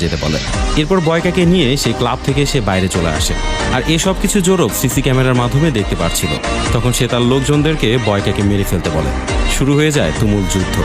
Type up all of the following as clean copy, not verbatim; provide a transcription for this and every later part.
যেতে বলে। এরপর বয়কাকে নিয়ে সেই ক্লাব থেকে সে বাইরে চলে আসে। আর এসব কিছু জোরব সিসি ক্যামেরার মাধ্যমে দেখতে পাচ্ছিল। তখন সে তার লোকজনদেরকে বয়কাকে মেরে ফেলতে বলে। শুরু হয়ে যায় তুমুল যুদ্ধ।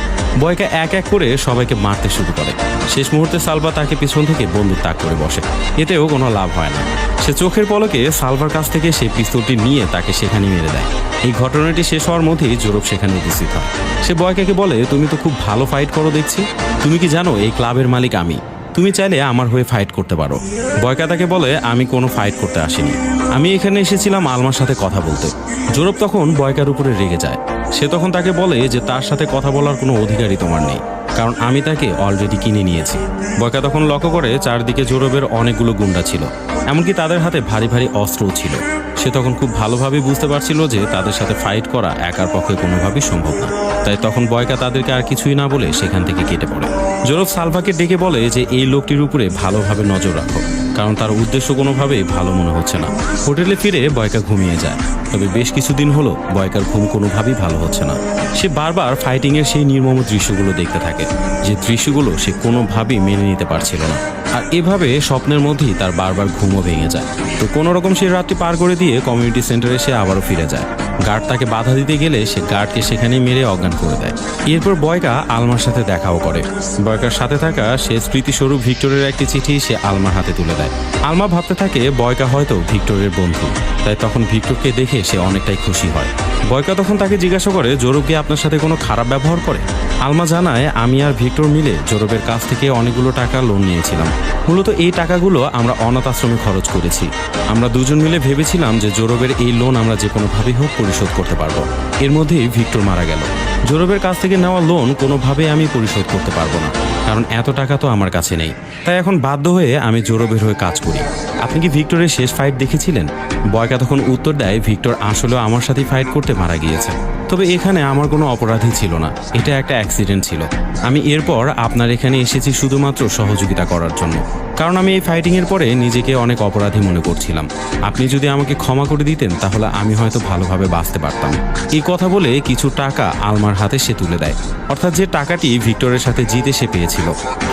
বয়কা এক এক করে সবাইকে মারতে শুরু করে। শেষ মুহূর্তে সালভা তাকে পিছন থেকে বন্দুক তাক করে বসে। এতেও কোনো লাভ হয় না। সে চোখের পলকে সালভার কাছ থেকে সেই পিস্তলটি নিয়ে তাকে সেখানে মেরে দেয়। এই ঘটনাটি শেষ হওয়ার মধ্যেই জোরব সেখানে উপস্থিত হয়। সে বয়কাকে বলে, তুমি তো খুব ভালো ফাইট করো দেখছি। তুমি কি জানো এই ক্লাবের মালিক আমি? তুমি চাইলে আমার হয়ে ফাইট করতে পারো। বয়কা তাকে বলে, আমি কোনো ফাইট করতে আসিনি, আমি এখানে এসেছিলাম আলমার সাথে কথা বলতে। জোরব তখন বয়কার উপরে রেগে যায়। সে তখন তাকে বলে যে তার সাথে কথা বলার কোনো অধিকারই তোমার নেই, কারণ আমি তাকে অলরেডি কিনে নিয়েছি। বয়কা তখন লক্ষ্য করে চারদিকে জোরবের অনেকগুলো গুন্ডা ছিল, এমনকি তাদের হাতে ভারী ভারী অস্ত্রও ছিল। সে তখন খুব ভালোভাবে বুঝতে পারছিল যে তাদের সাথে ফাইট করা একার পক্ষে কোনোভাবেই সম্ভব না। তাই তখন বয়কা তাদেরকে আর কিছুই না বলে সেখান থেকে কেটে পড়ে। জোরব সালভাকে ডেকে বলে যে এই লোকটির উপরে ভালোভাবে নজর রাখো, কারণ তার উদ্দেশ্য কোনোভাবেই ভালো মনে হচ্ছে না। হোটেলে ফিরে বয়কা ঘুমিয়ে যায়। তবে বেশ কিছুদিন হলো বয়কার ঘুম কোনোভাবেই ভালো হচ্ছে না। সে বারবার ফাইটিংয়ের সেই নির্মম দৃশ্যগুলো দেখতে থাকে, যে দৃশ্যগুলো সে কোনোভাবেই মেনে নিতে পারছিল না। আর এভাবে স্বপ্নের মধ্যেই তার বারবার ঘুমও ভেঙে যায়। তো কোনো রকম সে রাতটি পার করে দিয়ে কমিউনিটি সেন্টারে সে আবারও ফিরে যায়। গার্ড তাকে বাধা দিতে গেলে সে গার্ডকে সেখানেই মেরে অজ্ঞান করে দেয়। এরপর বয়কা আলমার সাথে দেখাও করে। বয়কার সাথে থাকা সে স্মৃতিস্বরূপ ভিক্টরের একটি চিঠি সে আলমার হাতে তুলে দেয়। আলমা ভাবতে থাকে বয়কা হয়তো ভিক্টরের বন্ধু, তাই তখন ভিক্টরকে দেখে সে অনেকটাই খুশি হয়। বয়কা তখন তাকে জিজ্ঞাসা করে, জোরব কি আপনার সাথে কোনো খারাপ ব্যবহার করে? আলমা জানায়, আমি আর ভিক্টর মিলে জোরবের কাছ থেকে অনেকগুলো টাকা লোন নিয়েছিলাম। মূলত এই টাকাগুলো আমরা অনাথ আশ্রমে খরচ করেছি। আমরা দুজন মিলে ভেবেছিলাম যে জোরবের এই লোন আমরা যে কোনোভাবেই হোক পরিশোধ করতে পারবো। এর মধ্যেই ভিক্টর মারা গেল। জোরবের কাছ থেকে নেওয়া লোন কোনোভাবেই আমি পরিশোধ করতে পারবো না, কারণ এত টাকা তো আমার কাছে নেই। তাই এখন বাধ্য হয়ে আমি জোরবের হয়ে কাজ করি। আপনি কি ভিক্টরের শেষ ফাইট দেখেছিলেন? বয়কা তখন উত্তর দেয়, ভিক্টর আসলেও আমার সাথেই ফাইট করতে মারা গিয়েছে। তবে এখানে আমার কোনো অপরাধী ছিল না, এটা একটা অ্যাক্সিডেন্ট ছিল। আমি এরপর আপনার এখানে এসেছি শুধুমাত্র সহযোগিতা করার জন্য, কারণ আমি এই ফাইটিংয়ের পরে নিজেকে অনেক অপরাধী মনে করছিলাম। আপনি যদি আমাকে ক্ষমা করে দিতেন তাহলে আমি হয়তো ভালোভাবে বাঁচতে পারতাম। এই কথা বলে কিছু টাকা আলমার হাতে সে তুলে দেয়, অর্থাৎ যে টাকাটি ভিক্টরের সাথে জিতে সে পেয়েছিল।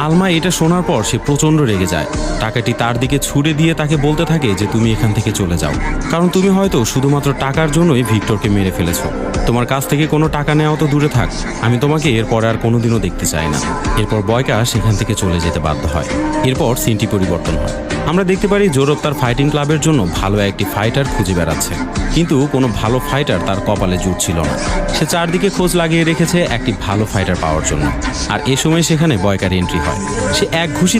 আলমা এটা শোনার পর সে প্রচণ্ড রেগে যায়। টাকাটি তার দিকে ছুড়ে দিয়ে তাকে বলতে থাকে যে তুমি এখান থেকে চলে যাও, কারণ তুমি হয়তো শুধুমাত্র টাকার জন্যই ভিক্টরকে মেরে ফেলেছো। তোমার কাছ থেকে কোনো টাকা নেওয়া তো দূরে থাক, আমি তোমাকে এরপরে আর কোনোদিনও দেখতে চাই না। এরপর বয়কা সেখান থেকে চলে যেতে বাধ্য হয়। এরপর সিনটি পরিবর্তন হয়। আমরা দেখতে পারি জোরব তার ফাইটিং ক্লাবের জন্য ভালো একটি ফাইটার খুঁজে বেড়াচ্ছে, কিন্তু কোনো ভালো ফাইটার তার কপালে জুটছিল না। সে চারদিকে খোঁজ লাগিয়ে রেখেছে একটি ভালো ফাইটার পাওয়ার জন্য। আর এ সময় সেখানে বয়কার এন্ট্রি হয়। সে এক ঘুষি